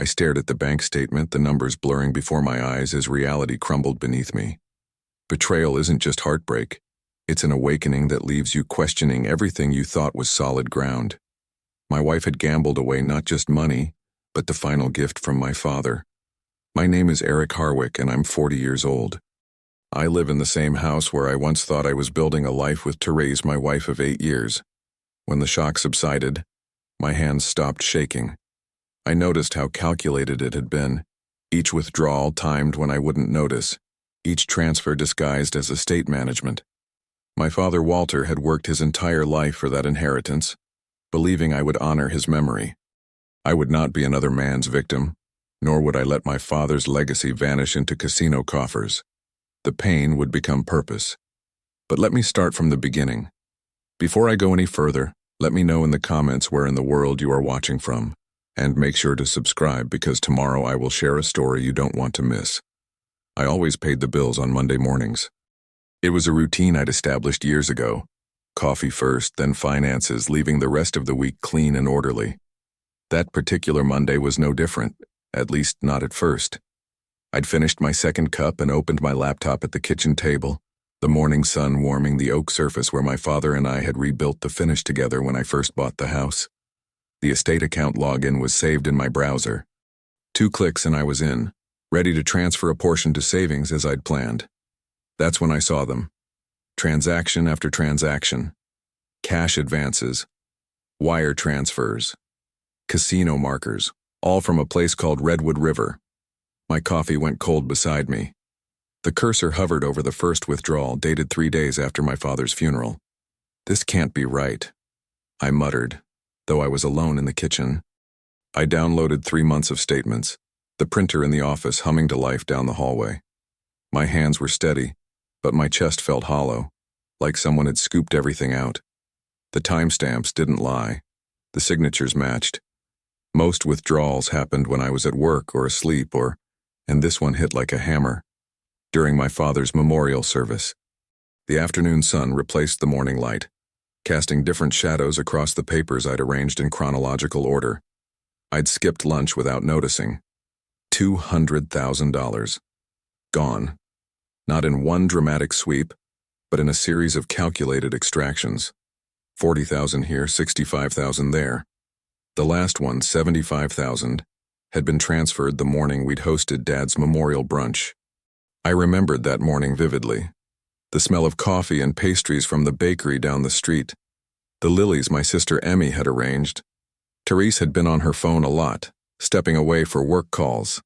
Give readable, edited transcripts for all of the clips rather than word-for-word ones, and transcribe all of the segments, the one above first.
I stared at the bank statement, the numbers blurring before my eyes as reality crumbled beneath me. Betrayal isn't just heartbreak. It's an awakening that leaves you questioning everything you thought was solid ground. My wife had gambled away not just money, but the final gift from my father. My name is Eric Harwick, and I'm 40 years old. I live in the same house where I once thought I was building a life with Therese, my wife of 8 years. When the shock subsided, my hands stopped shaking. I noticed how calculated it had been, each withdrawal timed when I wouldn't notice, each transfer disguised as estate management. My father Walter had worked his entire life for that inheritance, believing I would honor his memory. I would not be another man's victim, nor would I let my father's legacy vanish into casino coffers. The pain would become purpose. But let me start from the beginning. Before I go any further, let me know in the comments where in the world you are watching from, and make sure to subscribe because tomorrow I will share a story you don't want to miss. I always paid the bills on Monday mornings. It was a routine I'd established years ago. Coffee first, then finances, leaving the rest of the week clean and orderly. That particular Monday was no different, at least not at first. I'd finished my second cup and opened my laptop at the kitchen table, the morning sun warming the oak surface where my father and I had rebuilt the finish together when I first bought the house. The estate account login was saved in my browser. 2 clicks and I was in, ready to transfer a portion to savings as I'd planned. That's when I saw them. Transaction after transaction. Cash advances. Wire transfers. Casino markers, all from a place called Redwood River. My coffee went cold beside me. The cursor hovered over the first withdrawal, dated 3 days after my father's funeral. This can't be right, I muttered, though I was alone in the kitchen. I downloaded 3 months of statements, the printer in the office humming to life down the hallway. My hands were steady, but my chest felt hollow, like someone had scooped everything out. The timestamps didn't lie. The signatures matched. Most withdrawals happened when I was at work or asleep and this one hit like a hammer. During my father's memorial service. The afternoon sun replaced the morning light, casting different shadows across the papers I'd arranged in chronological order. I'd skipped lunch without noticing. $200,000. Gone. Not in one dramatic sweep, but in a series of calculated extractions. 40,000 here, 65,000 there. The last one, 75,000, had been transferred the morning we'd hosted Dad's memorial brunch. I remembered that morning vividly. The smell of coffee and pastries from the bakery down the street. The lilies my sister Emmy had arranged. Therese had been on her phone a lot, stepping away for work calls.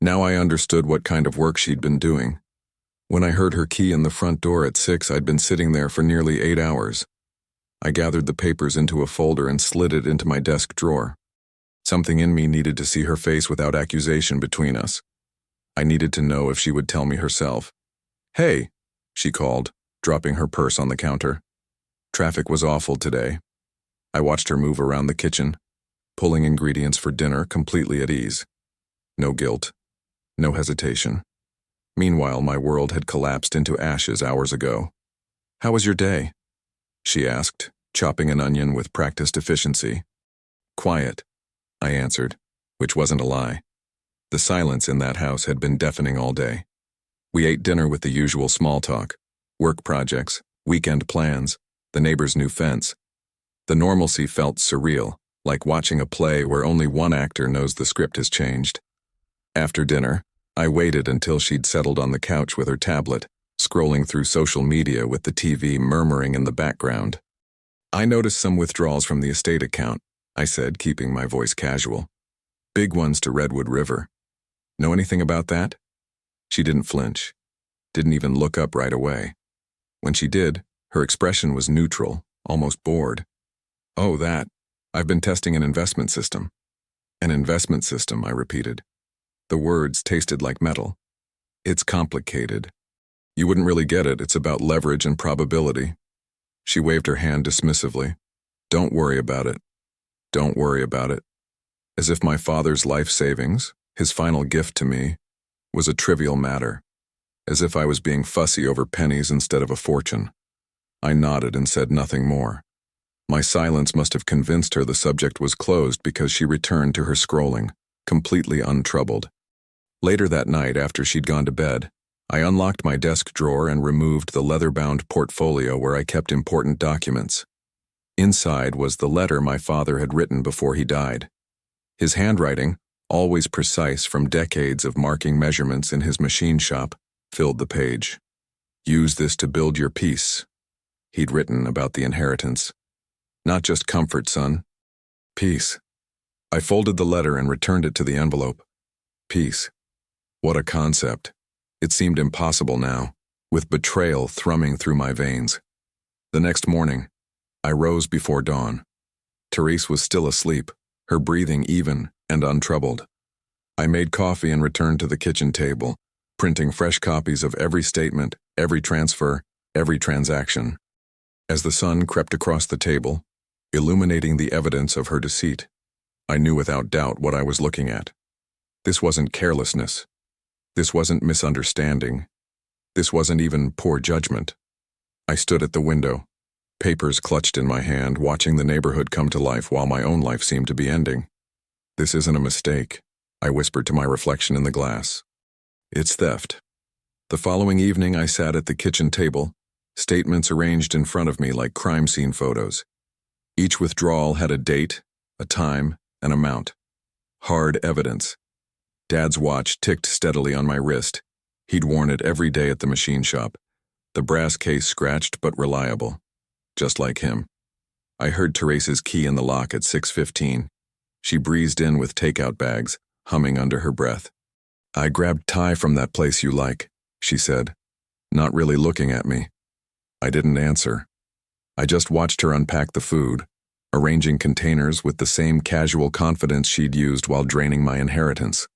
Now I understood what kind of work she'd been doing. When I heard her key in the front door at 6, I'd been sitting there for nearly 8 hours. I gathered the papers into a folder and slid it into my desk drawer. Something in me needed to see her face without accusation between us. I needed to know if she would tell me herself. "Hey," she called, dropping her purse on the counter. Traffic was awful today. I watched her move around the kitchen, pulling ingredients for dinner completely at ease. No guilt. No hesitation. Meanwhile, my world had collapsed into ashes hours ago. "How was your day?" she asked, chopping an onion with practiced efficiency. "Quiet," I answered, which wasn't a lie. The silence in that house had been deafening all day. We ate dinner with the usual small talk, work projects, weekend plans, the neighbor's new fence. The normalcy felt surreal, like watching a play where only one actor knows the script has changed. After dinner, I waited until she'd settled on the couch with her tablet, scrolling through social media with the TV murmuring in the background. "I noticed some withdrawals from the estate account," I said, keeping my voice casual. "Big ones to Redwood River. Know anything about that?" She didn't flinch, didn't even look up right away. When she did, her expression was neutral, almost bored. "Oh, that. I've been testing an investment system." "An investment system," I repeated. The words tasted like metal. "It's complicated. You wouldn't really get it. It's about leverage and probability." She waved her hand dismissively. "Don't worry about it. Don't worry about it." As if my father's life savings, his final gift to me, was a trivial matter. As if I was being fussy over pennies instead of a fortune. I nodded and said nothing more. My silence must have convinced her the subject was closed because she returned to her scrolling, completely untroubled. Later that night, after she'd gone to bed, I unlocked my desk drawer and removed the leather-bound portfolio where I kept important documents. Inside was the letter my father had written before he died. His handwriting, always precise from decades of marking measurements in his machine shop, filled the page. "Use this to build your peace," he'd written about the inheritance. "Not just comfort, son. Peace." I folded the letter and returned it to the envelope. Peace. What a concept. It seemed impossible now, with betrayal thrumming through my veins. The next morning, I rose before dawn. Therese was still asleep, her breathing even and untroubled. I made coffee and returned to the kitchen table, printing fresh copies of every statement, every transfer, every transaction. As the sun crept across the table, illuminating the evidence of her deceit, I knew without doubt what I was looking at. This wasn't carelessness. This wasn't misunderstanding. This wasn't even poor judgment. I stood at the window, papers clutched in my hand, watching the neighborhood come to life while my own life seemed to be ending. "This isn't a mistake," I whispered to my reflection in the glass. "It's theft." The following evening, I sat at the kitchen table, statements arranged in front of me like crime scene photos. Each withdrawal had a date, a time, an amount. Hard evidence. Dad's watch ticked steadily on my wrist. He'd worn it every day at the machine shop. The brass case scratched but reliable. Just like him. I heard Therese's key in the lock at 6:15. She breezed in with takeout bags, humming under her breath. "I grabbed Thai from that place you like," she said, not really looking at me. I didn't answer. I just watched her unpack the food, arranging containers with the same casual confidence she'd used while draining my inheritance.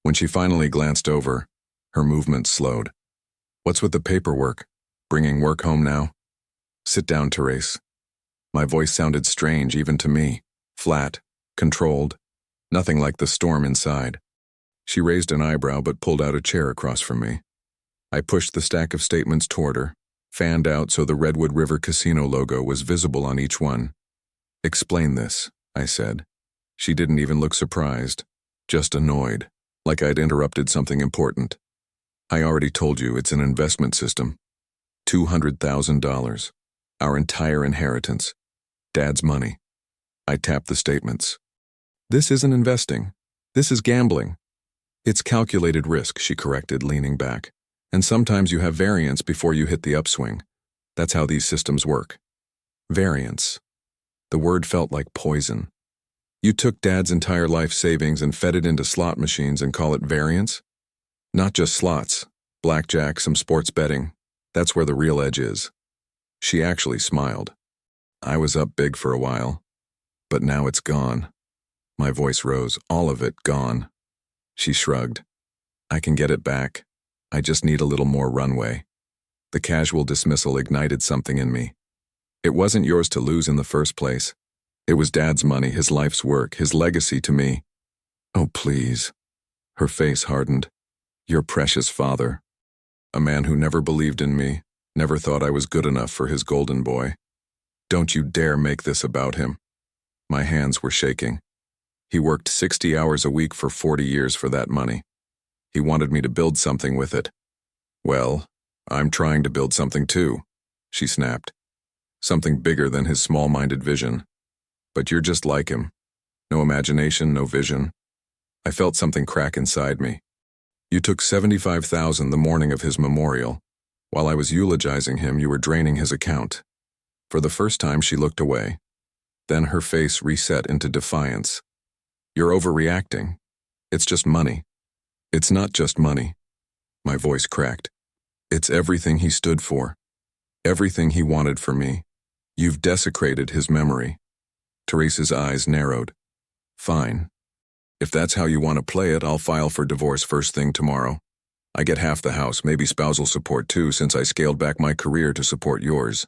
When she finally glanced over, her movements slowed. "What's with the paperwork? Bringing work home now?" "Sit down, Therese." My voice sounded strange even to me, flat, controlled, nothing like the storm inside. She raised an eyebrow but pulled out a chair across from me. I pushed the stack of statements toward her, fanned out so the Redwood River Casino logo was visible on each one. "Explain this," I said. She didn't even look surprised, just annoyed, like I'd interrupted something important. "I already told you it's an investment system. $200,000. Our entire inheritance. Dad's money." I tapped the statements. "This isn't investing. This is gambling." "It's calculated risk," she corrected, leaning back. "And sometimes you have variance before you hit the upswing. That's how these systems work." Variance. The word felt like poison. You took Dad's entire life savings and fed it into slot machines and call it variance? Not just slots. Blackjack, some sports betting. That's where the real edge is. She actually smiled. "I was up big for a while. But now it's gone." My voice rose. "All of it gone." She shrugged. "I can get it back. I just need a little more runway." The casual dismissal ignited something in me. "It wasn't yours to lose in the first place. It was Dad's money, his life's work, his legacy to me." "Oh, please." Her face hardened. "Your precious father. A man who never believed in me, never thought I was good enough for his golden boy. Don't you dare make this about him." My hands were shaking. He worked 60 hours a week for 40 years for that money. He wanted me to build something with it. "Well, I'm trying to build something too," she snapped. "Something bigger than his small-minded vision. But you're just like him. No imagination, no vision." I felt something crack inside me. "You took $75,000 the morning of his memorial. While I was eulogizing him, you were draining his account." For the first time, she looked away. Then her face reset into defiance. "You're overreacting. It's just money." "It's not just money." My voice cracked. "It's everything he stood for. Everything he wanted for me. You've desecrated his memory." Therese's eyes narrowed. "Fine. If that's how you want to play it, I'll file for divorce first thing tomorrow. I get half the house, maybe spousal support too, since I scaled back my career to support yours."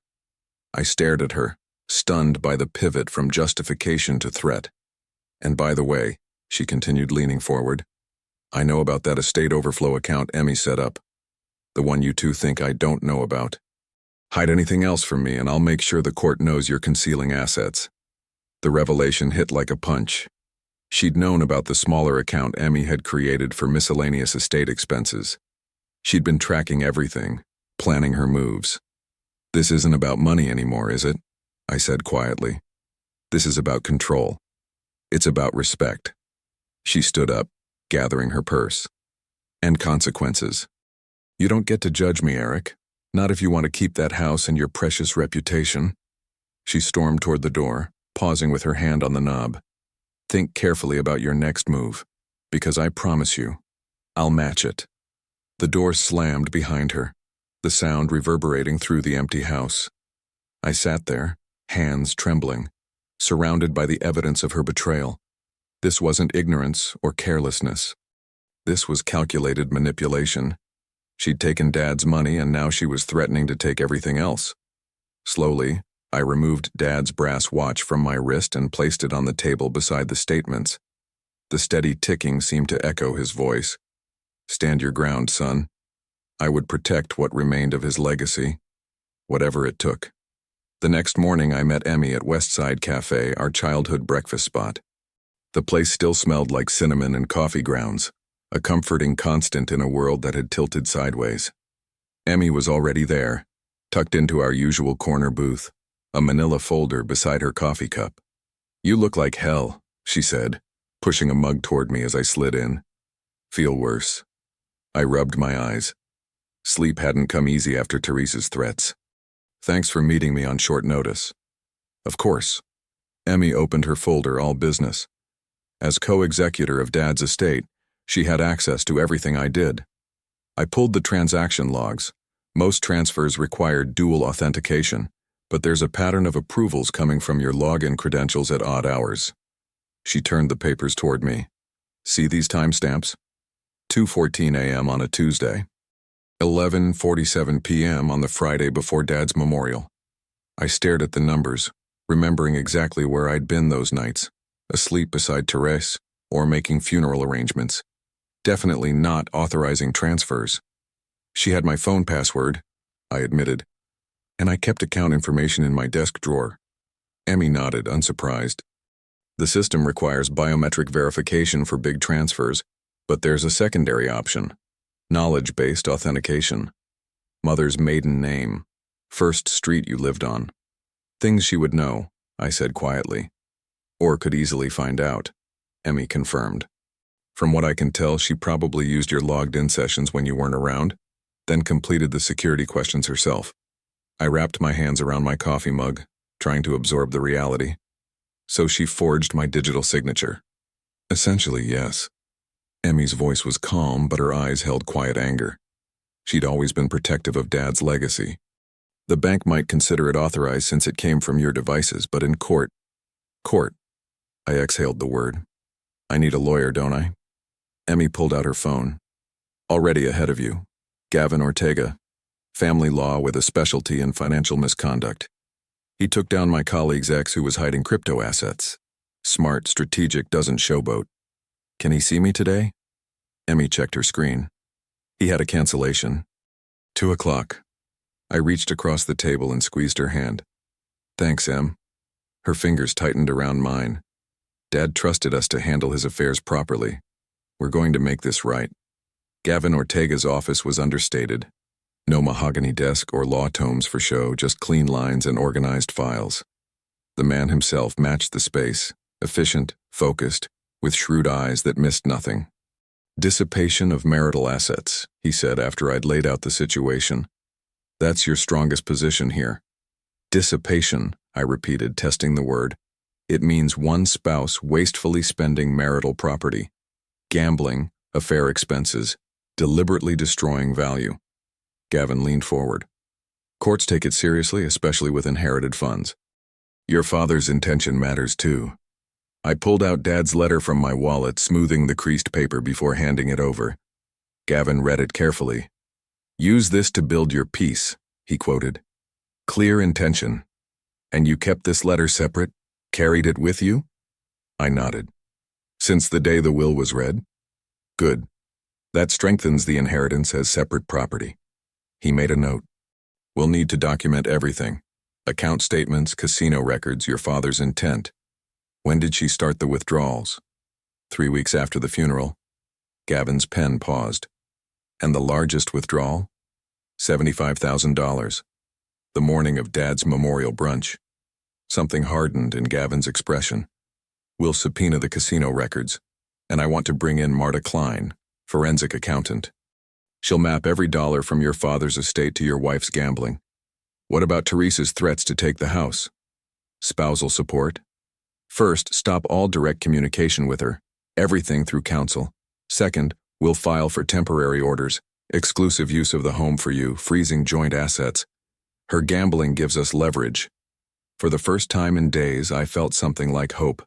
I stared at her, stunned by the pivot from justification to threat. "And by the way," she continued, leaning forward, "I know about that estate overflow account Emmy set up. The one you two think I don't know about. Hide anything else from me and I'll make sure the court knows you're concealing assets." The revelation hit like a punch. She'd known about the smaller account Emmy had created for miscellaneous estate expenses. She'd been tracking everything, planning her moves. "This isn't about money anymore, is it?" I said quietly. "This is about control. It's about respect." She stood up, gathering her purse. "And consequences. You don't get to judge me, Eric. Not if you want to keep that house and your precious reputation." She stormed toward the door, pausing with her hand on the knob. "Think carefully about your next move, because I promise you, I'll match it." The door slammed behind her, the sound reverberating through the empty house. I sat there, hands trembling, surrounded by the evidence of her betrayal. This wasn't ignorance or carelessness. This was calculated manipulation. She'd taken Dad's money and now she was threatening to take everything else. Slowly, I removed Dad's brass watch from my wrist and placed it on the table beside the statements. The steady ticking seemed to echo his voice. "Stand your ground, son." I would protect what remained of his legacy, whatever it took. The next morning I met Emmy at Westside Cafe, our childhood breakfast spot. The place still smelled like cinnamon and coffee grounds, a comforting constant in a world that had tilted sideways. Emmy was already there, tucked into our usual corner booth, a manila folder beside her coffee cup. "You look like hell," she said, pushing a mug toward me as I slid in. "Feel worse." I rubbed my eyes. Sleep hadn't come easy after Teresa's threats. "Thanks for meeting me on short notice." "Of course." Emmy opened her folder, all business. As co-executor of Dad's estate, she had access to everything I did. I pulled the transaction logs. Most transfers required dual authentication, but there's a pattern of approvals coming from your login credentials at odd hours. She turned the papers toward me. "See these timestamps? 2:14 a.m. on a Tuesday. 11:47 p.m. on the Friday before Dad's memorial." I stared at the numbers, remembering exactly where I'd been those nights, asleep beside Therese or making funeral arrangements. Definitely not authorizing transfers. She had my phone password, I admitted, and I kept account information in my desk drawer. Emmy nodded, unsurprised. "The system requires biometric verification for big transfers, but there's a secondary option. Knowledge-based authentication. Mother's maiden name. First street you lived on." "Things she would know," I said quietly. "Or could easily find out," Emmy confirmed. "From what I can tell, she probably used your logged-in sessions when you weren't around, then completed the security questions herself." I wrapped my hands around my coffee mug, trying to absorb the reality. "So she forged my digital signature?" "Essentially, yes." Emmy's voice was calm, but her eyes held quiet anger. She'd always been protective of Dad's legacy. "The bank might consider it authorized since it came from your devices, but in court..." "Court." I exhaled the word. "I need a lawyer, don't I?" Emmy pulled out her phone. "Already ahead of you. Gavin Ortega. Family law with a specialty in financial misconduct. He took down my colleague's ex who was hiding crypto assets. Smart, strategic, doesn't showboat. Can he see me today?" Emmy checked her screen. He had a cancellation. 2:00. I reached across the table and squeezed her hand. "Thanks, Em." Her fingers tightened around mine. "Dad trusted us to handle his affairs properly. We're going to make this right." Gavin Ortega's office was understated. No mahogany desk or law tomes for show, just clean lines and organized files. The man himself matched the space, efficient, focused, with shrewd eyes that missed nothing. "Dissipation of marital assets," he said after I'd laid out the situation. "That's your strongest position here." "Dissipation," I repeated, testing the word. "It means one spouse wastefully spending marital property, gambling, affair expenses, deliberately destroying value." Gavin leaned forward. "Courts take it seriously, especially with inherited funds. Your father's intention matters too." I pulled out Dad's letter from my wallet, smoothing the creased paper before handing it over. Gavin read it carefully. "Use this to build your peace," he quoted. "Clear intention. And you kept this letter separate? Carried it with you?" I nodded. "Since the day the will was read?" "Good. That strengthens the inheritance as separate property." He made a note. "We'll need to document everything. Account statements, casino records, your father's intent. When did she start the withdrawals?" 3 weeks after the funeral, Gavin's pen paused. And the largest withdrawal? $75,000. The morning of Dad's memorial brunch. Something hardened in Gavin's expression. We'll subpoena the casino records, and I want to bring in Marta Klein, forensic accountant. She'll map every dollar from your father's estate to your wife's gambling. What about Teresa's threats to take the house? Spousal support? First, stop all direct communication with her, everything through counsel. Second, we'll file for temporary orders, exclusive use of the home for you, freezing joint assets. Her gambling gives us leverage. For the first time in days, I felt something like hope.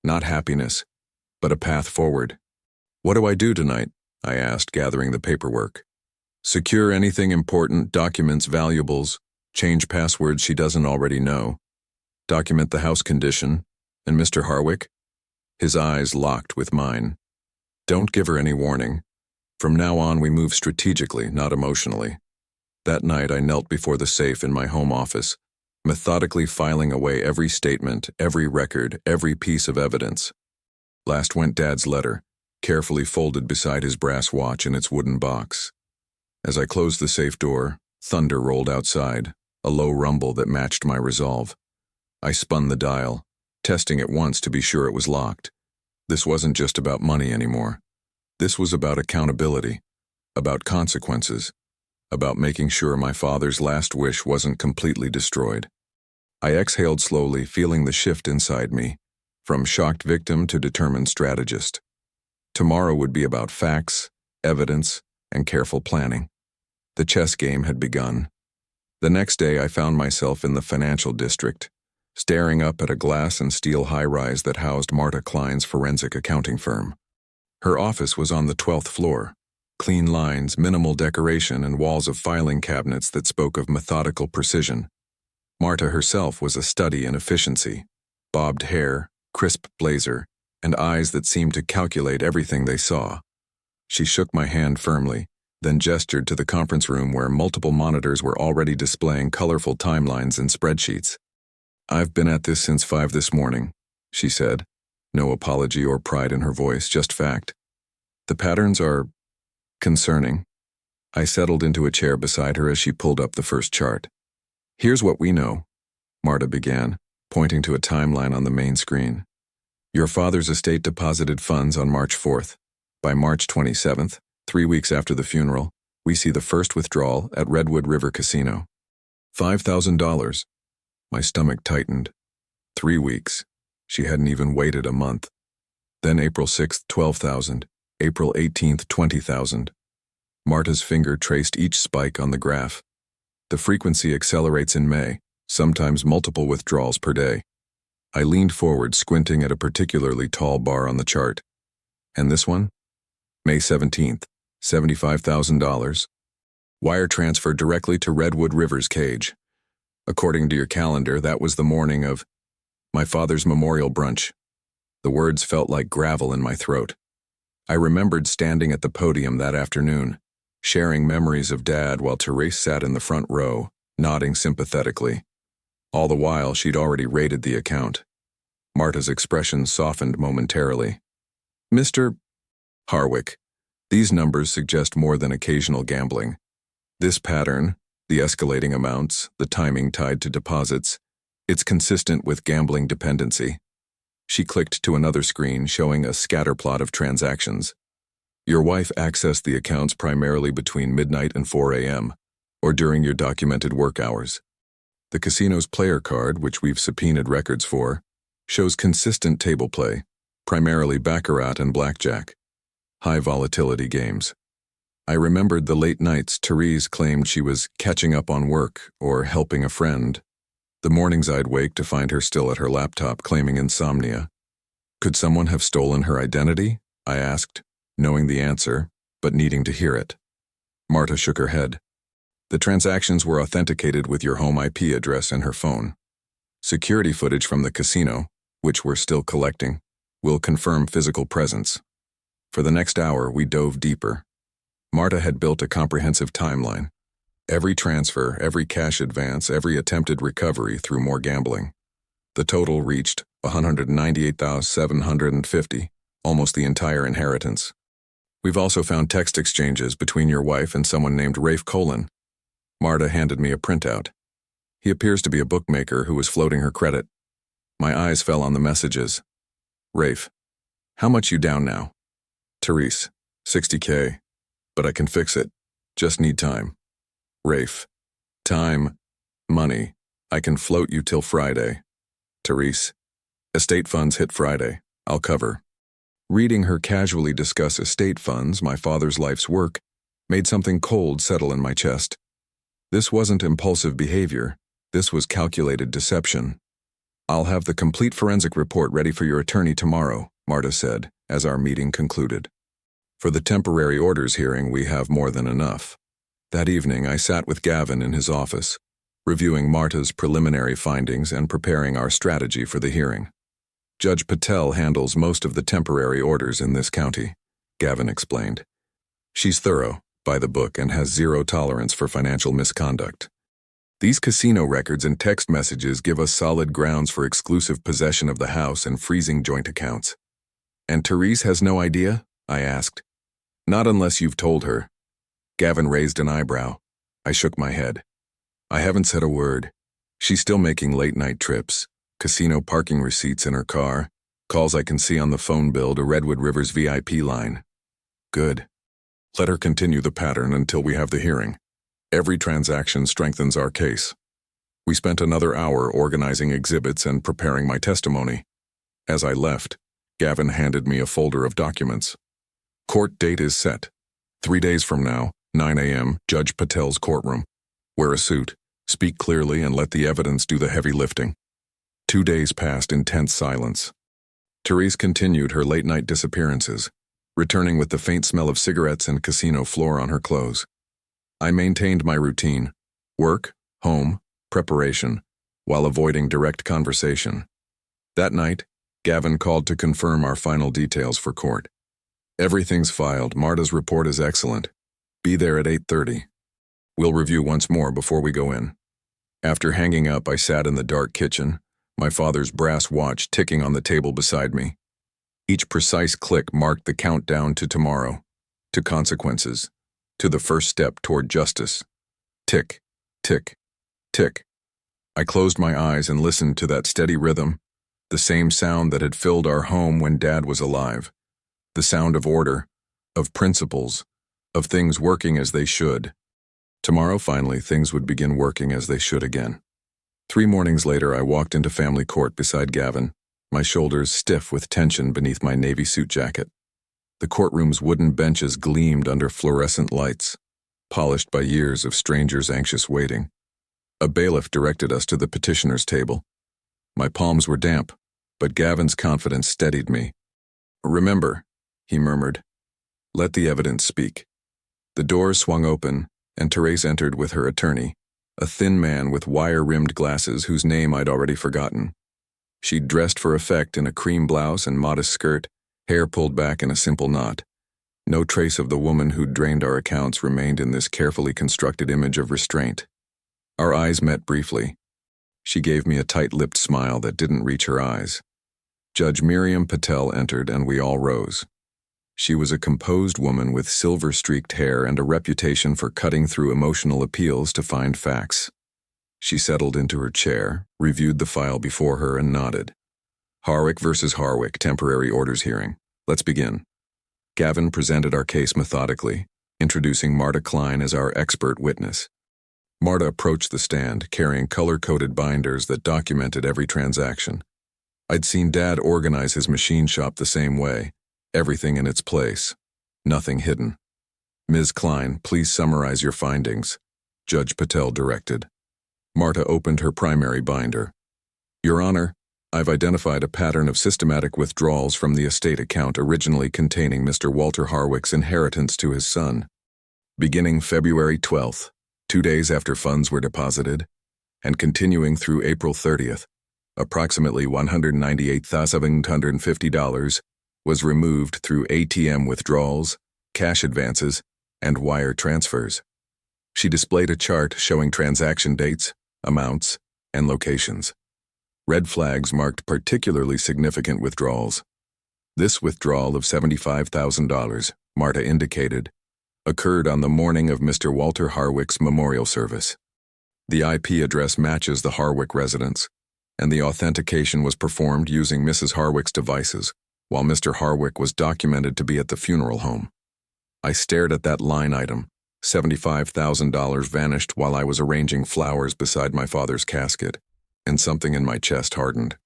Not happiness, but a path forward. What do I do tonight? I asked, gathering the paperwork. Secure anything important, documents, valuables, change passwords she doesn't already know. Document the house condition. And Mr. Harwick? His eyes locked with mine. Don't give her any warning. From now on, we move strategically, not emotionally. That night, I knelt before the safe in my home office, methodically filing away every statement, every record, every piece of evidence. Last went Dad's letter, carefully folded beside his brass watch in its wooden box. As I closed the safe door, thunder rolled outside, a low rumble that matched my resolve. I spun the dial, testing it once to be sure it was locked. This wasn't just about money anymore. This was about accountability, about consequences, about making sure my father's last wish wasn't completely destroyed. I exhaled slowly, feeling the shift inside me, from shocked victim to determined strategist. Tomorrow would be about facts, evidence, and careful planning. The chess game had begun. The next day, I found myself in the financial district, staring up at a glass and steel high-rise that housed Marta Klein's forensic accounting firm. Her office was on the 12th floor. Clean lines, minimal decoration, and walls of filing cabinets that spoke of methodical precision. Marta herself was a study in efficiency. Bobbed hair, crisp blazer, and eyes that seemed to calculate everything they saw. She shook my hand firmly, then gestured to the conference room where multiple monitors were already displaying colorful timelines and spreadsheets. I've been at this since 5 this morning, she said. No apology or pride in her voice, just fact. The patterns are concerning. I settled into a chair beside her as she pulled up the first chart. Here's what we know, Marta began, pointing to a timeline on the main screen. Your father's estate deposited funds on March 4th. By March 27th, 3 weeks after the funeral, we see the first withdrawal at Redwood River Casino. $5,000. My stomach tightened. 3 weeks. She hadn't even waited a month. Then April 6th, 12,000. April 18th, 20,000. Marta's finger traced each spike on the graph. The frequency accelerates in May, sometimes multiple withdrawals per day. I leaned forward, squinting at a particularly tall bar on the chart. And this one? May 17th, $75,000. Wire transfer directly to Redwood River's cage. According to your calendar, that was the morning of my father's memorial brunch. The words felt like gravel in my throat. I remembered standing at the podium that afternoon, sharing memories of Dad while Therese sat in the front row, nodding sympathetically. All the while, she'd already rated the account. Marta's expression softened momentarily. Mr. Harwick, these numbers suggest more than occasional gambling. This pattern, the escalating amounts, the timing tied to deposits, it's consistent with gambling dependency. She clicked to another screen showing a scatterplot of transactions. Your wife accessed the accounts primarily between midnight and 4 a.m., or during your documented work hours. The casino's player card, which we've subpoenaed records for, shows consistent table play, primarily baccarat and blackjack. High volatility games. I remembered the late nights Therese claimed she was catching up on work or helping a friend. The mornings I'd wake to find her still at her laptop claiming insomnia. Could someone have stolen her identity? I asked, knowing the answer, but needing to hear it. Marta shook her head. The transactions were authenticated with your home IP address and her phone. Security footage from the casino, which we're still collecting, will confirm physical presence. For the next hour, we dove deeper. Marta had built a comprehensive timeline. Every transfer, every cash advance, every attempted recovery through more gambling. The total reached $198,750, almost the entire inheritance. We've also found text exchanges between your wife and someone named Rafe Colin. Marta handed me a printout. He appears to be a bookmaker who was floating her credit. My eyes fell on the messages. Rafe, how much you down now? Therese, $60K. But I can fix it. Just need time. Rafe, time, money. I can float you till Friday. Therese, estate funds hit Friday. I'll cover. Reading her casually discuss estate funds, my father's life's work, made something cold settle in my chest. This wasn't impulsive behavior. This was calculated deception. I'll have the complete forensic report ready for your attorney tomorrow, Marta said, as our meeting concluded. For the temporary orders hearing, we have more than enough. That evening, I sat with Gavin in his office, reviewing Marta's preliminary findings and preparing our strategy for the hearing. Judge Patel handles most of the temporary orders in this county, Gavin explained. She's thorough, by the book, and has zero tolerance for financial misconduct. These casino records and text messages give us solid grounds for exclusive possession of the house and freezing joint accounts. And Therese has no idea? I asked. Not unless you've told her. Gavin raised an eyebrow. I shook my head. I haven't said a word. She's still making late-night trips, casino parking receipts in her car, calls I can see on the phone bill to Redwood River's VIP line. Good. Let her continue the pattern until we have the hearing. Every transaction strengthens our case. We spent another hour organizing exhibits and preparing my testimony. As I left, Gavin handed me a folder of documents. Court date is set. 3 days from now, 9 a.m., Judge Patel's courtroom. Wear a suit, speak clearly, and let the evidence do the heavy lifting. 2 days passed in tense silence. Therese continued her late-night disappearances, returning with the faint smell of cigarettes and casino floor on her clothes. I maintained my routine: work, home, preparation, while avoiding direct conversation. That night, Gavin called to confirm our final details for court. Everything's filed. Marta's report is excellent. Be there at 8:30. We'll review once more before we go in. After hanging up, I sat in the dark kitchen, my father's brass watch ticking on the table beside me. Each precise click marked the countdown to tomorrow, to consequences, to the first step toward justice. Tick, tick, tick. I closed my eyes and listened to that steady rhythm, the same sound that had filled our home when Dad was alive. The sound of order, of principles, of things working as they should. Tomorrow, finally, things would begin working as they should again. 3 mornings later, I walked into family court beside Gavin, my shoulders stiff with tension beneath my navy suit jacket. The courtroom's wooden benches gleamed under fluorescent lights, polished by years of strangers' anxious waiting. A bailiff directed us to the petitioner's table. My palms were damp, but Gavin's confidence steadied me. Remember, he murmured, let the evidence speak. The doors swung open, and Therese entered with her attorney, a thin man with wire-rimmed glasses whose name I'd already forgotten. She'd dressed for effect in a cream blouse and modest skirt, hair pulled back in a simple knot. No trace of the woman who'd drained our accounts remained in this carefully constructed image of restraint. Our eyes met briefly. She gave me a tight-lipped smile that didn't reach her eyes. Judge Miriam Patel entered, and we all rose. She was a composed woman with silver-streaked hair and a reputation for cutting through emotional appeals to find facts. She settled into her chair, reviewed the file before her, and nodded. Harwick versus Harwick, temporary orders hearing. Let's begin. Gavin presented our case methodically, introducing Marta Klein as our expert witness. Marta approached the stand, carrying color-coded binders that documented every transaction. I'd seen Dad organize his machine shop the same way, everything in its place, nothing hidden. Ms. Klein, please summarize your findings, Judge Patel directed. Marta opened her primary binder. Your Honor, I've identified a pattern of systematic withdrawals from the estate account originally containing Mr. Walter Harwick's inheritance to his son. Beginning February 12th, 2 days after funds were deposited, and continuing through April 30th, approximately $198,750 was removed through ATM withdrawals, cash advances, and wire transfers. She displayed a chart showing transaction dates, amounts, and locations. Red flags marked particularly significant withdrawals. This withdrawal of $75,000, Marta indicated, occurred on the morning of Mr. Walter Harwick's memorial service. The IP address matches the Harwick residence, and the authentication was performed using Mrs. Harwick's devices, while Mr. Harwick was documented to be at the funeral home. I stared at that line item. $75,000 vanished while I was arranging flowers beside my father's casket, and something in my chest hardened.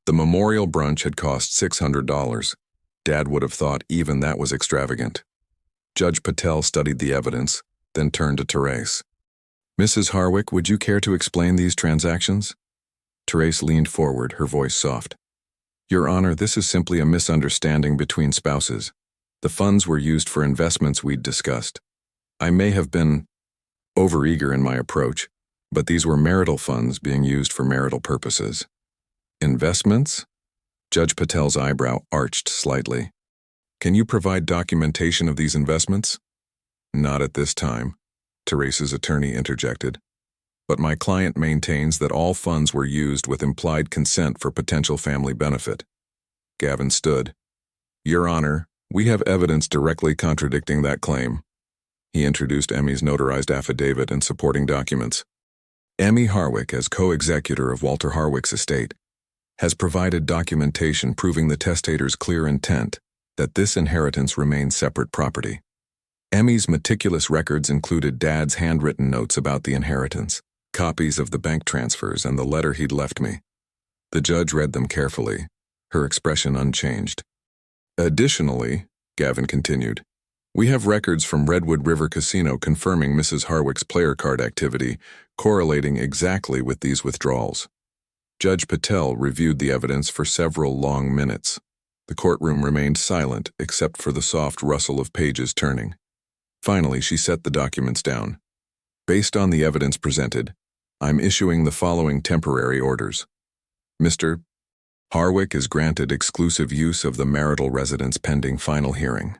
The memorial brunch had cost $600. Dad would have thought even that was extravagant. Judge Patel studied the evidence, then turned to Therese. Mrs. Harwick, would you care to explain these transactions? Therese leaned forward, her voice soft. Your Honor, this is simply a misunderstanding between spouses. The funds were used for investments we'd discussed. I may have been overeager in my approach, but these were marital funds being used for marital purposes. Investments? Judge Patel's eyebrow arched slightly. Can you provide documentation of these investments? Not at this time, Therese's attorney interjected. But my client maintains that all funds were used with implied consent for potential family benefit. Gavin stood. Your Honor, we have evidence directly contradicting that claim. He introduced Emmy's notarized affidavit and supporting documents. Emmy Harwick, as co-executor of Walter Harwick's estate, has provided documentation proving the testator's clear intent that this inheritance remains separate property. Emmy's meticulous records included Dad's handwritten notes about the inheritance, copies of the bank transfers, and the letter he'd left me. The judge read them carefully, her expression unchanged. Additionally, Gavin continued, we have records from Redwood River Casino confirming Mrs. Harwick's player card activity, correlating exactly with these withdrawals. Judge Patel reviewed the evidence for several long minutes. The courtroom remained silent except for the soft rustle of pages turning. Finally, she set the documents down. Based on the evidence presented, I'm issuing the following temporary orders. Mr. Harwick is granted exclusive use of the marital residence pending final hearing.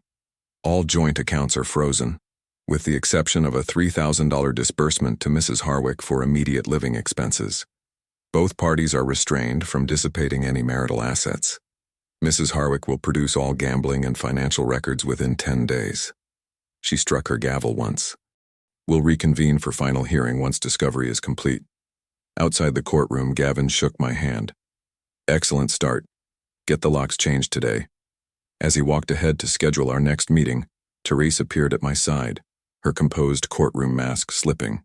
All joint accounts are frozen, with the exception of a $3,000 disbursement to Mrs. Harwick for immediate living expenses. Both parties are restrained from dissipating any marital assets. Mrs. Harwick will produce all gambling and financial records within 10 days. She struck her gavel once. We'll reconvene for final hearing once discovery is complete. Outside the courtroom, Gavin shook my hand. Excellent start. Get the locks changed today. As he walked ahead to schedule our next meeting, Therese appeared at my side, her composed courtroom mask slipping.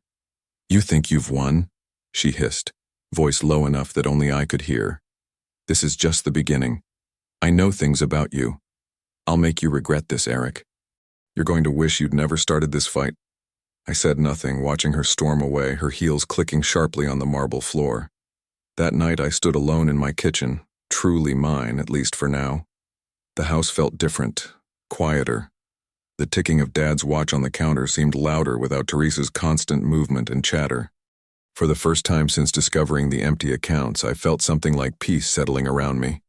You think you've won? She hissed, voice low enough that only I could hear. This is just the beginning. I know things about you. I'll make you regret this, Eric. You're going to wish you'd never started this fight. I said nothing, watching her storm away, her heels clicking sharply on the marble floor. That night I stood alone in my kitchen, truly mine, at least for now. The house felt different, quieter. The ticking of Dad's watch on the counter seemed louder without Therese's constant movement and chatter. For the first time since discovering the empty accounts, I felt something like peace settling around me.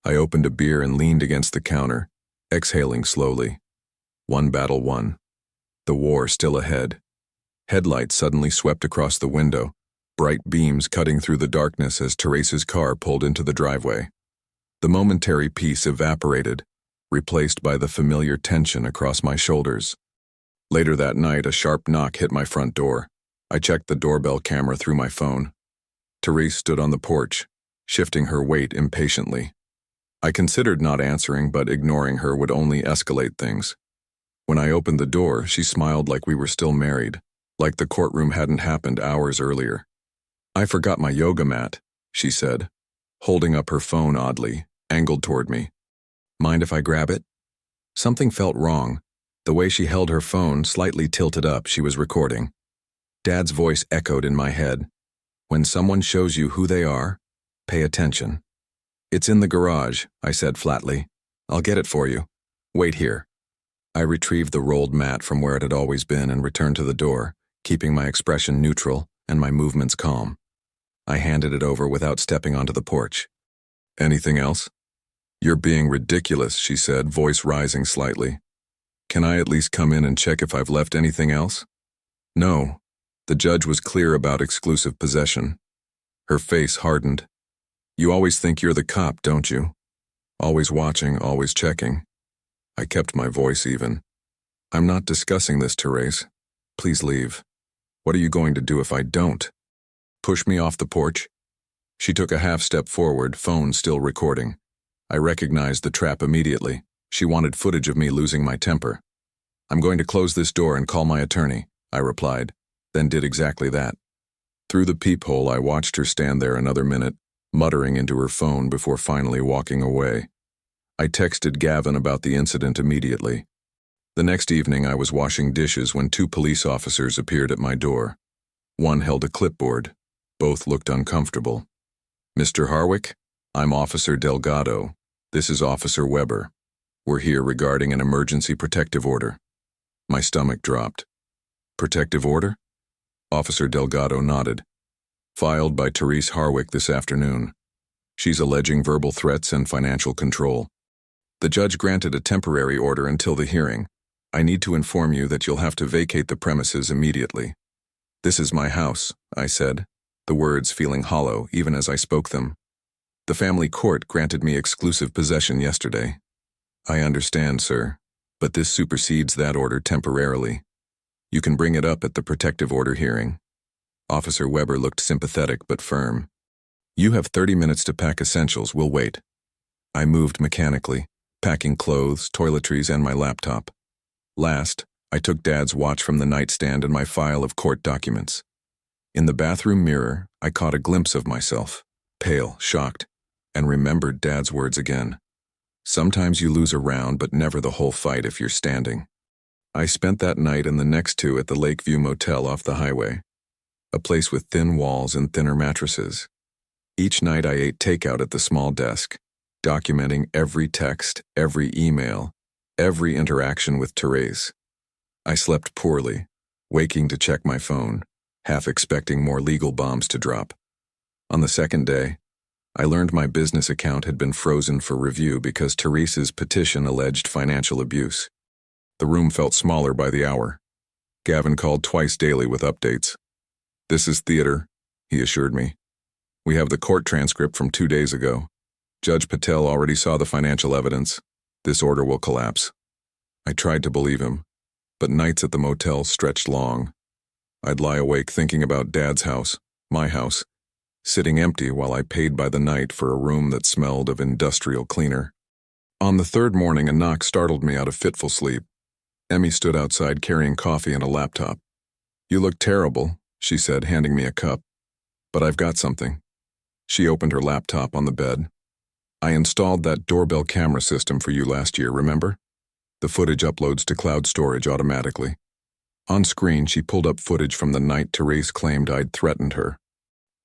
I opened a beer and leaned against the counter, exhaling slowly. One battle won. The war still ahead. Headlights suddenly swept across the window, bright beams cutting through the darkness as Therese's car pulled into the driveway. The momentary peace evaporated, replaced by the familiar tension across my shoulders. Later that night, a sharp knock hit my front door. I checked the doorbell camera through my phone. Therese stood on the porch, shifting her weight impatiently. I considered not answering, but ignoring her would only escalate things. When I opened the door, she smiled like we were still married, like the courtroom hadn't happened hours earlier. I forgot my yoga mat, she said, holding up her phone oddly, angled toward me. Mind if I grab it? Something felt wrong. The way she held her phone, slightly tilted up, she was recording. Dad's voice echoed in my head. When someone shows you who they are, pay attention. It's in the garage, I said flatly. I'll get it for you. Wait here. I retrieved the rolled mat from where it had always been and returned to the door, keeping my expression neutral and my movements calm. I handed it over without stepping onto the porch. Anything else? You're being ridiculous, she said, voice rising slightly. Can I at least come in and check if I've left anything else? No. The judge was clear about exclusive possession. Her face hardened. You always think you're the cop, don't you? Always watching, always checking. I kept my voice even. I'm not discussing this, Therese. Please leave. What are you going to do if I don't? Push me off the porch? She took a half step forward, phone still recording. I recognized the trap immediately. She wanted footage of me losing my temper. I'm going to close this door and call my attorney, I replied, then did exactly that. Through the peephole, I watched her stand there another minute, muttering into her phone before finally walking away. I texted Gavin about the incident immediately. The next evening, I was washing dishes when 2 police officers appeared at my door. One held a clipboard. Both looked uncomfortable. Mr. Harwick, I'm Officer Delgado. This is Officer Weber. We're here regarding an emergency protective order. My stomach dropped. Protective order? Officer Delgado nodded. Filed by Therese Harwick this afternoon. She's alleging verbal threats and financial control. The judge granted a temporary order until the hearing. I need to inform you that you'll have to vacate the premises immediately. This is my house, I said, the words feeling hollow even as I spoke them. The family court granted me exclusive possession yesterday. I understand, sir, but this supersedes that order temporarily. You can bring it up at the protective order hearing. Officer Weber looked sympathetic but firm. You have 30 minutes to pack essentials, we'll wait. I moved mechanically, packing clothes, toiletries, and my laptop. Last, I took Dad's watch from the nightstand and my file of court documents. In the bathroom mirror, I caught a glimpse of myself, pale, shocked, and remembered Dad's words again. Sometimes you lose a round, but never the whole fight if you're standing. I spent that night and the next 2 at the Lakeview Motel off the highway, a place with thin walls and thinner mattresses. Each night I ate takeout at the small desk, documenting every text, every email, every interaction with Therese. I slept poorly, waking to check my phone, half expecting more legal bombs to drop. On the second day, I learned my business account had been frozen for review because Therese's petition alleged financial abuse. The room felt smaller by the hour. Gavin called twice daily with updates. This is theater, he assured me. We have the court transcript from 2 days ago. Judge Patel already saw the financial evidence. This order will collapse. I tried to believe him, but nights at the motel stretched long. I'd lie awake thinking about Dad's house, my house, sitting empty while I paid by the night for a room that smelled of industrial cleaner. On the 3rd morning, a knock startled me out of fitful sleep. Emmy stood outside carrying coffee and a laptop. You look terrible, she said, handing me a cup. But I've got something. She opened her laptop on the bed. I installed that doorbell camera system for you last year, remember? The footage uploads to cloud storage automatically. On screen, she pulled up footage from the night Therese claimed I'd threatened her.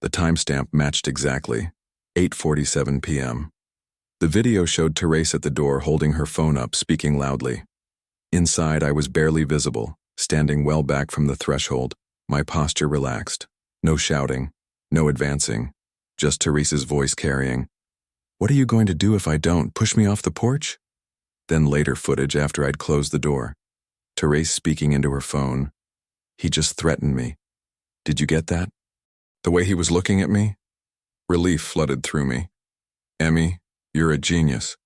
The timestamp matched exactly, 8:47 p.m. The video showed Therese at the door holding her phone up, speaking loudly. Inside, I was barely visible, standing well back from the threshold, my posture relaxed. No shouting, no advancing, just Therese's voice carrying, "What are you going to do if I don't? Push me off the porch?" Then later footage after I'd closed the door. Therese speaking into her phone. He just threatened me. Did you get that? The way he was looking at me? Relief flooded through me. Emmy, you're a genius.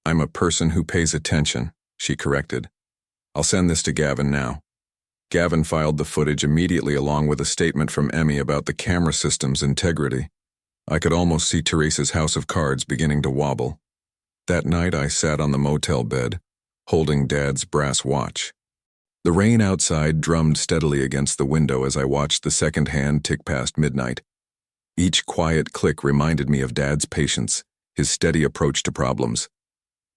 I'm a person who pays attention, she corrected. I'll send this to Gavin now. Gavin filed the footage immediately along with a statement from Emmy about the camera system's integrity. I could almost see Therese's house of cards beginning to wobble. That night I sat on the motel bed, holding Dad's brass watch. The rain outside drummed steadily against the window as I watched the second hand tick past midnight. Each quiet click reminded me of Dad's patience, his steady approach to problems.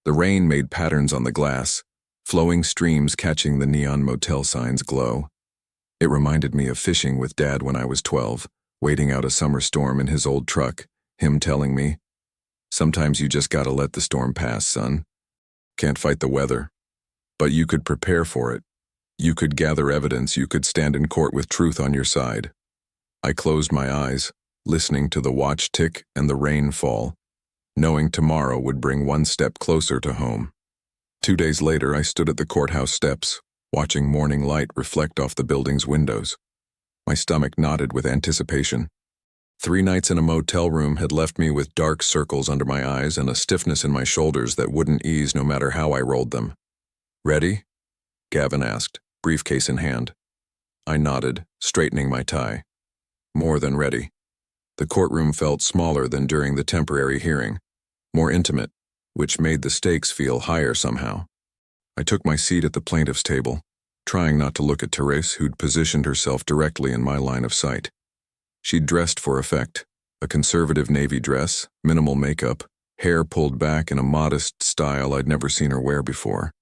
The rain made patterns on the glass, flowing streams catching the neon motel signs glow. It reminded me of fishing with Dad when I was 12, waiting out a summer storm in his old truck, him telling me, "Sometimes you just gotta let the storm pass, son. Can't fight the weather. But you could prepare for it. You could gather evidence, you could stand in court with truth on your side." I closed my eyes, listening to the watch tick and the rain fall, knowing tomorrow would bring one step closer to home. 2 days later, I stood at the courthouse steps, watching morning light reflect off the building's windows. My stomach knotted with anticipation. 3 nights in a motel room had left me with dark circles under my eyes and a stiffness in my shoulders that wouldn't ease no matter how I rolled them. "Ready?" Gavin asked, briefcase in hand. I nodded, straightening my tie. More than ready. The courtroom felt smaller than during the temporary hearing, more intimate, which made the stakes feel higher somehow. I took my seat at the plaintiff's table, trying not to look at Therese, who'd positioned herself directly in my line of sight. She'd dressed for effect, a conservative navy dress, minimal makeup, hair pulled back in a modest style I'd never seen her wear before.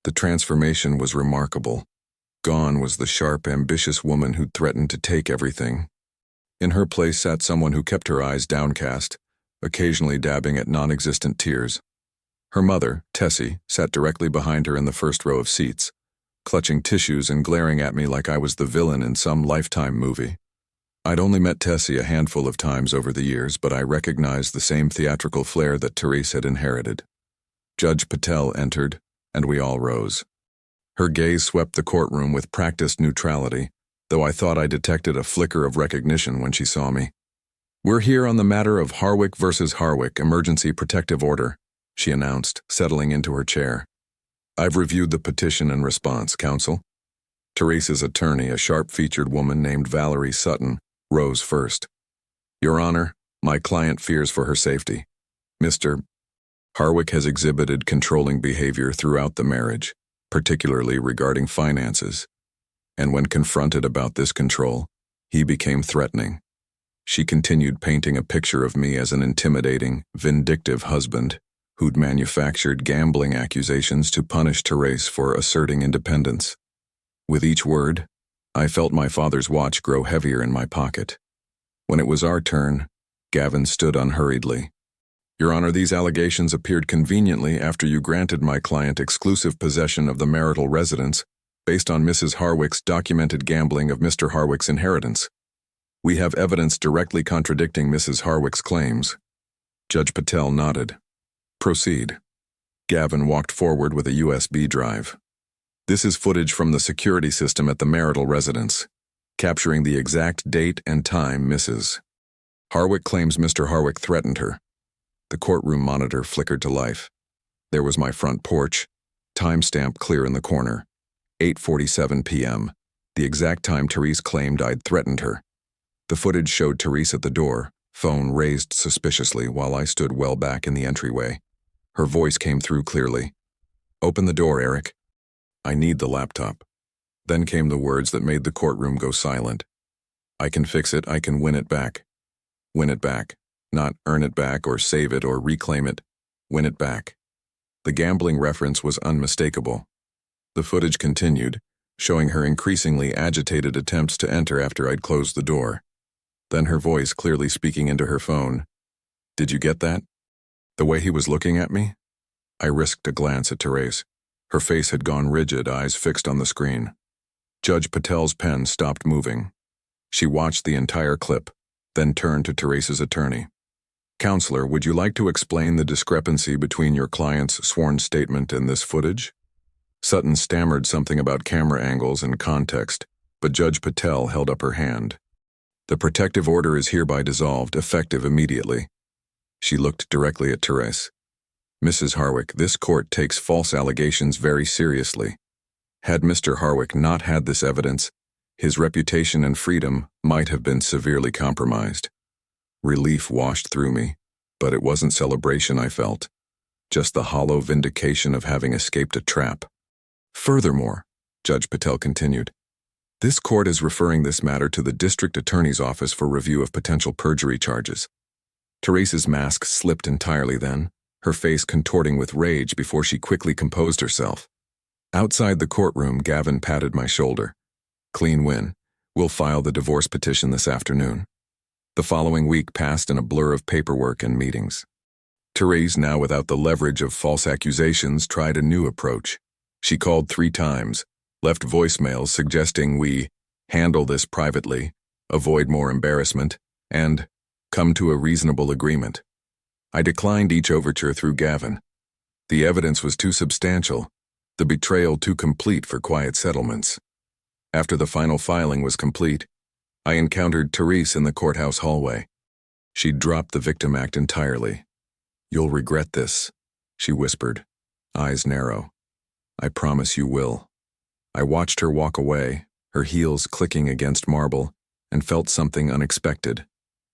The transformation was remarkable. Gone was the sharp, ambitious woman who'd threatened to take everything. In her place sat someone who kept her eyes downcast, occasionally dabbing at non-existent tears. Her mother, Tessie, sat directly behind her in the first row of seats, clutching tissues and glaring at me like I was the villain in some Lifetime movie. I'd only met Tessie a handful of times over the years, but I recognized the same theatrical flair that Therese had inherited. Judge Patel entered, and we all rose. Her gaze swept the courtroom with practiced neutrality, though I thought I detected a flicker of recognition when she saw me. "We're here on the matter of Harwick versus Harwick, emergency protective order," she announced, settling into her chair. "I've reviewed the petition and response, counsel." Therese's attorney, a sharp-featured woman named Valerie Sutton, rose first. "Your Honor, my client fears for her safety. Mr. Harwick has exhibited controlling behavior throughout the marriage, particularly regarding finances. And when confronted about this control, he became threatening." She continued, painting a picture of me as an intimidating, vindictive husband who'd manufactured gambling accusations to punish Therese for asserting independence. With each word, I felt my father's watch grow heavier in my pocket. When it was our turn, Gavin stood unhurriedly. "Your Honor, these allegations appeared conveniently after you granted my client exclusive possession of the marital residence based on Mrs. Harwick's documented gambling of Mr. Harwick's inheritance. We have evidence directly contradicting Mrs. Harwick's claims." Judge Patel nodded. "Proceed." Gavin walked forward with a USB drive. "This is footage from the security system at the marital residence, capturing the exact date and time Mrs. Harwick claims Mr. Harwick threatened her." The courtroom monitor flickered to life. There was my front porch, timestamp clear in the corner, 8:47 p.m., the exact time Therese claimed I'd threatened her. The footage showed Therese at the door, phone raised suspiciously while I stood well back in the entryway. Her voice came through clearly. "Open the door, Eric. I need the laptop." Then came the words that made the courtroom go silent. "I can fix it, I can win it back." Win it back. Not earn it back or save it or reclaim it. Win it back. The gambling reference was unmistakable. The footage continued, showing her increasingly agitated attempts to enter after I'd closed the door. Then her voice clearly speaking into her phone. "Did you get that?" The way he was looking at me? I risked a glance at Therese. Her face had gone rigid, eyes fixed on the screen. Judge Patel's pen stopped moving. She watched the entire clip, then turned to Therese's attorney. "Counselor, would you like to explain the discrepancy between your client's sworn statement and this footage?" Sutton stammered something about camera angles and context, but Judge Patel held up her hand. "The protective order is hereby dissolved, effective immediately." She looked directly at Therese. "Mrs. Harwick, this court takes false allegations very seriously. Had Mr. Harwick not had this evidence, his reputation and freedom might have been severely compromised." Relief washed through me, but it wasn't celebration I felt, just the hollow vindication of having escaped a trap. "Furthermore," Judge Patel continued, "this court is referring this matter to the district attorney's office for review of potential perjury charges." Therese's mask slipped entirely then, her face contorting with rage before she quickly composed herself. Outside the courtroom, Gavin patted my shoulder. "Clean win. We'll file the divorce petition this afternoon." The following week passed in a blur of paperwork and meetings. Therese, now without the leverage of false accusations, tried a new approach. She called 3 times, left voicemails suggesting we handle this privately, avoid more embarrassment, and come to a reasonable agreement. I declined each overture through Gavin. The evidence was too substantial, the betrayal too complete for quiet settlements. After the final filing was complete, I encountered Therese in the courthouse hallway. She'd dropped the victim act entirely. "You'll regret this," she whispered, eyes narrow. "I promise you will." I watched her walk away, her heels clicking against marble, and felt something unexpected.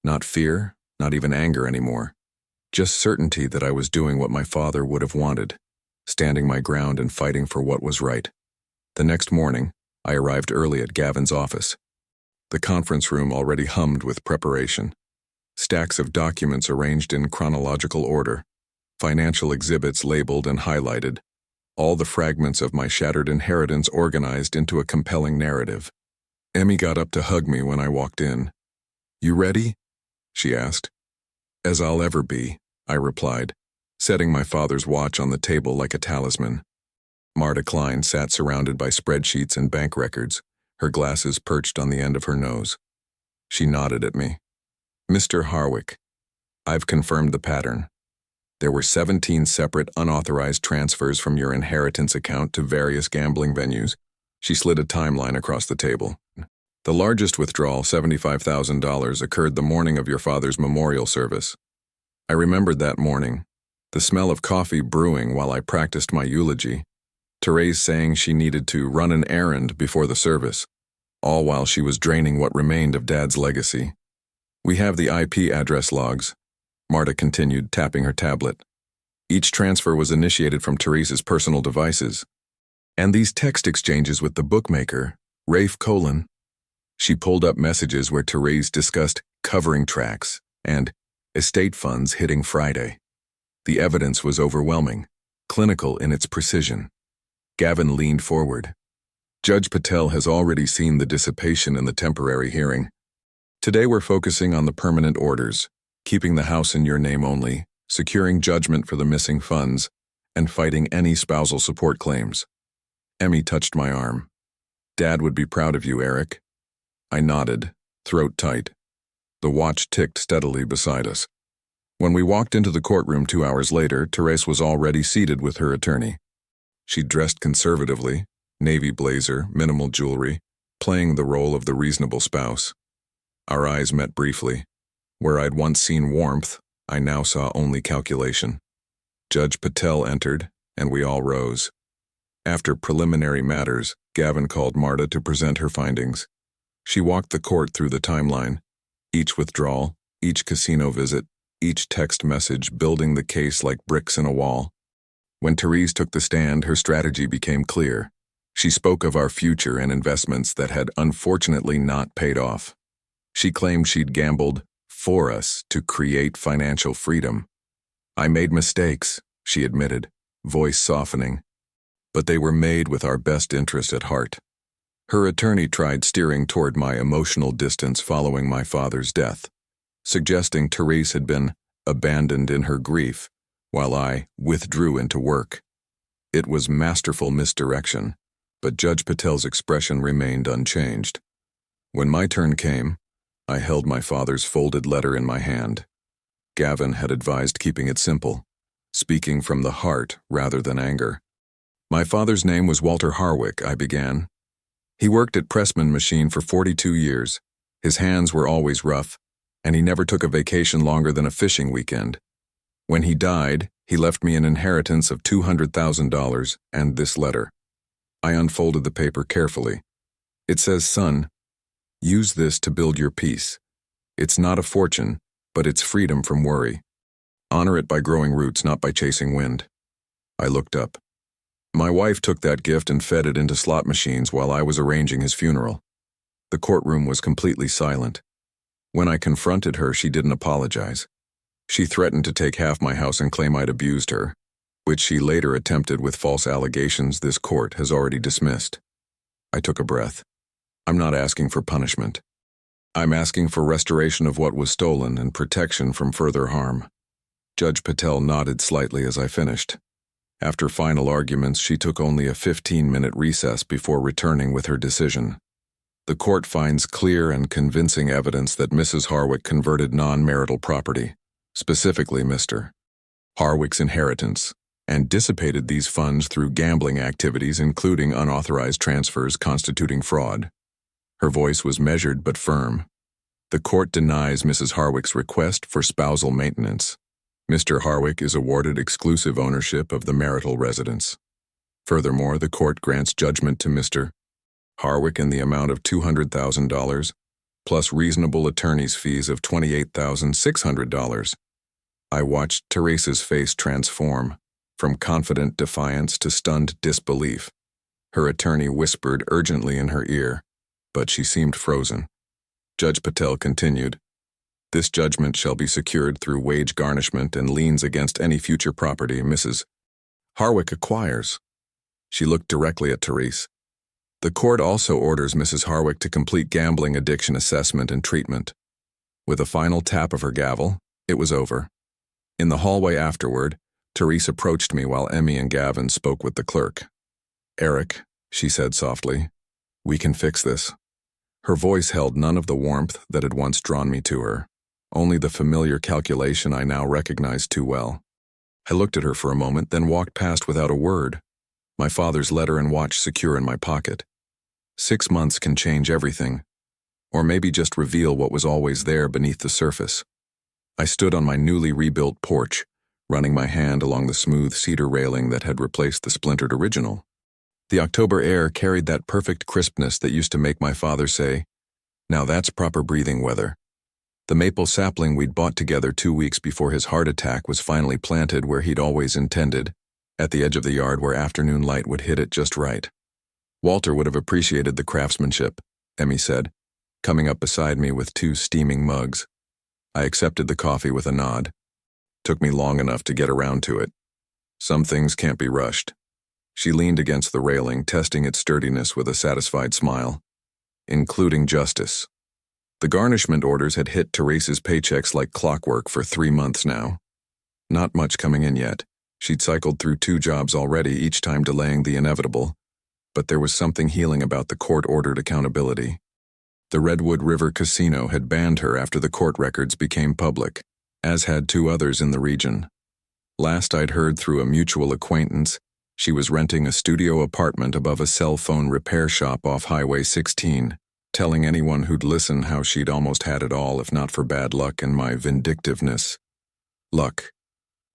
Not fear, not even anger anymore. Just certainty that I was doing what my father would have wanted, standing my ground and fighting for what was right. The next morning, I arrived early at Gavin's office. The conference room already hummed with preparation. Stacks of documents arranged in chronological order, financial exhibits labeled and highlighted, all the fragments of my shattered inheritance organized into a compelling narrative. Emmy got up to hug me when I walked in. "You ready?" she asked. "As I'll ever be," I replied, setting my father's watch on the table like a talisman. Marta Klein sat surrounded by spreadsheets and bank records, her glasses perched on the end of her nose. She nodded at me. "Mr. Harwick, I've confirmed the pattern. There were 17 separate unauthorized transfers from your inheritance account to various gambling venues." She slid a timeline across the table. "The largest withdrawal, $75,000, occurred the morning of your father's memorial service. I remembered that morning, the smell of coffee brewing while I practiced my eulogy, Therese saying she needed to run an errand before the service, all while she was draining what remained of Dad's legacy. We have the IP address logs," Marta continued, tapping her tablet. "Each transfer was initiated from Therese's personal devices. And these text exchanges with the bookmaker, Rafe Colin." She pulled up messages where Therese discussed covering tracks and estate funds hitting Friday. The evidence was overwhelming, clinical in its precision. Gavin leaned forward. "Judge Patel has already seen the dissipation in the temporary hearing. Today we're focusing on the permanent orders, keeping the house in your name only, securing judgment for the missing funds, and fighting any spousal support claims." Emmy touched my arm. "Dad would be proud of you, Eric." I nodded, throat tight. The watch ticked steadily beside us. When we walked into the courtroom 2 hours later, Therese was already seated with her attorney. She dressed conservatively, navy blazer, minimal jewelry, playing the role of the reasonable spouse. Our eyes met briefly. Where I'd once seen warmth, I now saw only calculation. Judge Patel entered, and we all rose. After preliminary matters, Gavin called Marta to present her findings. She walked the court through the timeline, each withdrawal, each casino visit, each text message building the case like bricks in a wall. When Therese took the stand, her strategy became clear. She spoke of our future and investments that had unfortunately not paid off. She claimed she'd gambled for us to create financial freedom. "I made mistakes," she admitted, voice softening, "but they were made with our best interest at heart." Her attorney tried steering toward my emotional distance following my father's death, suggesting Therese had been abandoned in her grief, while I withdrew into work. It was masterful misdirection, but Judge Patel's expression remained unchanged. When my turn came, I held my father's folded letter in my hand. Gavin had advised keeping it simple, speaking from the heart rather than anger. "My father's name was Walter Harwick," I began. "He worked at Pressman Machine for 42 years. His hands were always rough, and he never took a vacation longer than a fishing weekend. When he died, he left me an inheritance of $200,000 and this letter." I unfolded the paper carefully. It says, "Son, use this to build your peace. It's not a fortune, but it's freedom from worry. Honor it by growing roots, not by chasing wind." I looked up. My wife took that gift and fed it into slot machines while I was arranging his funeral. The courtroom was completely silent. When I confronted her, she didn't apologize. She threatened to take half my house and claim I'd abused her, which she later attempted with false allegations this court has already dismissed. I took a breath. I'm not asking for punishment. I'm asking for restoration of what was stolen and protection from further harm. Judge Patel nodded slightly as I finished. After final arguments, she took only a 15-minute recess before returning with her decision. The court finds clear and convincing evidence that Mrs. Harwick converted non-marital property, specifically Mr. Harwick's inheritance, and dissipated these funds through gambling activities including unauthorized transfers constituting fraud. Her voice was measured but firm. The court denies Mrs. Harwick's request for spousal maintenance. Mr. Harwick is awarded exclusive ownership of the marital residence. Furthermore, the court grants judgment to Mr. Harwick in the amount of $200,000, plus reasonable attorney's fees of $28,600. I watched Teresa's face transform, from confident defiance to stunned disbelief. Her attorney whispered urgently in her ear, but she seemed frozen. Judge Patel continued, "This judgment shall be secured through wage garnishment and liens against any future property Mrs. Harwick acquires." She looked directly at Therese. "The court also orders Mrs. Harwick to complete gambling addiction assessment and treatment." With a final tap of her gavel, it was over. In the hallway afterward, Therese approached me while Emmy and Gavin spoke with the clerk. "Eric," she said softly, "we can fix this." Her voice held none of the warmth that had once drawn me to her, only the familiar calculation I now recognized too well. I looked at her for a moment, then walked past without a word, my father's letter and watch secure in my pocket. 6 months can change everything, or maybe just reveal what was always there beneath the surface. I stood on my newly rebuilt porch, running my hand along the smooth cedar railing that had replaced the splintered original. The October air carried that perfect crispness that used to make my father say, "Now that's proper breathing weather." The maple sapling we'd bought together 2 weeks before his heart attack was finally planted where he'd always intended, at the edge of the yard where afternoon light would hit it just right. "Walter would have appreciated the craftsmanship," Emmy said, coming up beside me with 2 steaming mugs. I accepted the coffee with a nod. Took me long enough to get around to it. Some things can't be rushed. She leaned against the railing, testing its sturdiness with a satisfied smile. "Including justice." The garnishment orders had hit Teresa's paychecks like clockwork for 3 months now. Not much coming in yet. She'd cycled through 2 jobs already, each time delaying the inevitable. But there was something healing about the court-ordered accountability. The Redwood River Casino had banned her after the court records became public, as had 2 others in the region. Last I'd heard through a mutual acquaintance, she was renting a studio apartment above a cell phone repair shop off Highway 16, telling anyone who'd listen how she'd almost had it all if not for bad luck and my vindictiveness. Luck.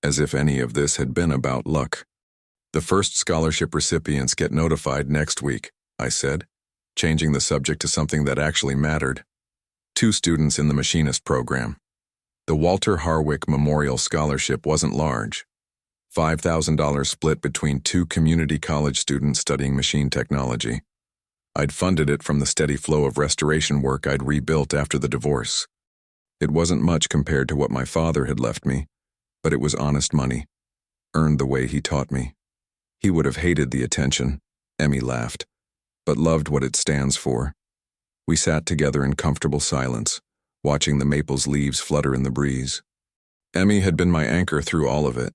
As if any of this had been about luck. "The first scholarship recipients get notified next week," I said, changing the subject to something that actually mattered. 2 students in the machinist program. The Walter Harwick Memorial Scholarship wasn't large. $5,000 split between 2 community college students studying machine technology. I'd funded it from the steady flow of restoration work I'd rebuilt after the divorce. It wasn't much compared to what my father had left me, but it was honest money, earned the way he taught me. He would have hated the attention, Emmy laughed, but loved what it stands for. We sat together in comfortable silence, watching the maple's leaves flutter in the breeze. Emmy had been my anchor through all of it.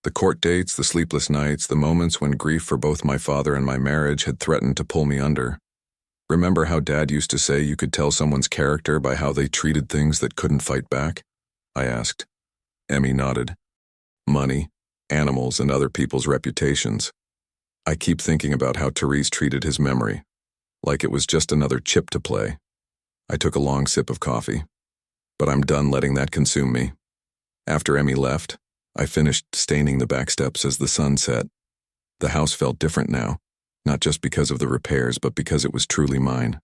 The court dates, the sleepless nights, the moments when grief for both my father and my marriage had threatened to pull me under. "Remember how Dad used to say you could tell someone's character by how they treated things that couldn't fight back?" I asked. Emmy nodded. "Money, animals, and other people's reputations. I keep thinking about how Therese treated his memory, like it was just another chip to play." I took a long sip of coffee. But I'm done letting that consume me. After Emmy left, I finished staining the back steps as the sun set. The house felt different now, not just because of the repairs, but because it was truly mine.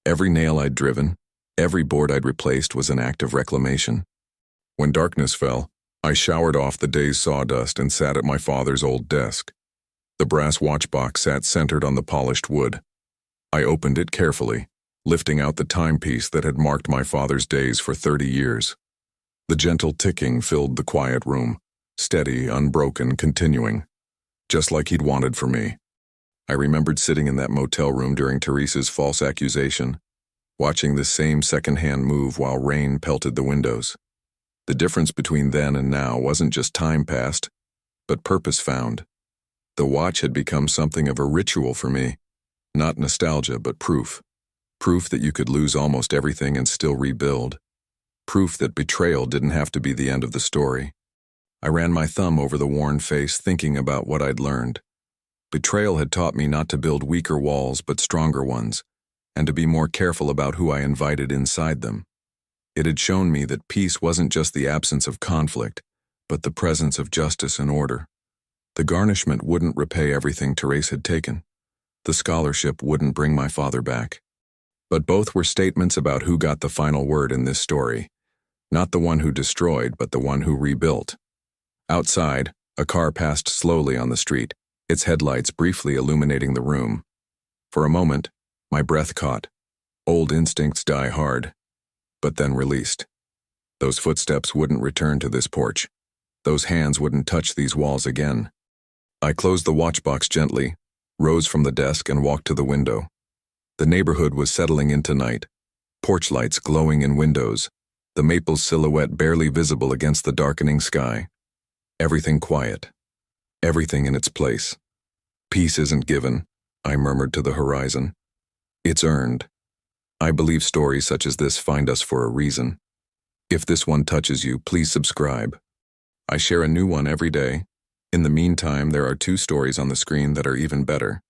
Every nail I'd driven, every board I'd replaced was an act of reclamation. When darkness fell, I showered off the day's sawdust and sat at my father's old desk. The brass watchbox sat centered on the polished wood. I opened it carefully, lifting out the timepiece that had marked my father's days for 30 years. The gentle ticking filled the quiet room, steady, unbroken, continuing, just like he'd wanted for me. I remembered sitting in that motel room during Teresa's false accusation, watching this same second-hand move while rain pelted the windows. The difference between then and now wasn't just time passed, but purpose found. The watch had become something of a ritual for me, not nostalgia, but proof. Proof that you could lose almost everything and still rebuild. Proof that betrayal didn't have to be the end of the story. I ran my thumb over the worn face, thinking about what I'd learned. Betrayal had taught me not to build weaker walls but stronger ones, and to be more careful about who I invited inside them. It had shown me that peace wasn't just the absence of conflict, but the presence of justice and order. The garnishment wouldn't repay everything Therese had taken. The scholarship wouldn't bring my father back. But both were statements about who got the final word in this story. Not the one who destroyed, but the one who rebuilt. Outside, a car passed slowly on the street, its headlights briefly illuminating the room. For a moment, my breath caught. Old instincts die hard, but then released. Those footsteps wouldn't return to this porch. Those hands wouldn't touch these walls again. I closed the watchbox gently, rose from the desk and walked to the window. The neighborhood was settling into night, porch lights glowing in windows, the maple silhouette barely visible against the darkening sky. Everything quiet. Everything in its place. Peace isn't given, I murmured to the horizon. It's earned. I believe stories such as this find us for a reason. If this one touches you, please subscribe. I share a new one every day. In the meantime, there are 2 stories on the screen that are even better.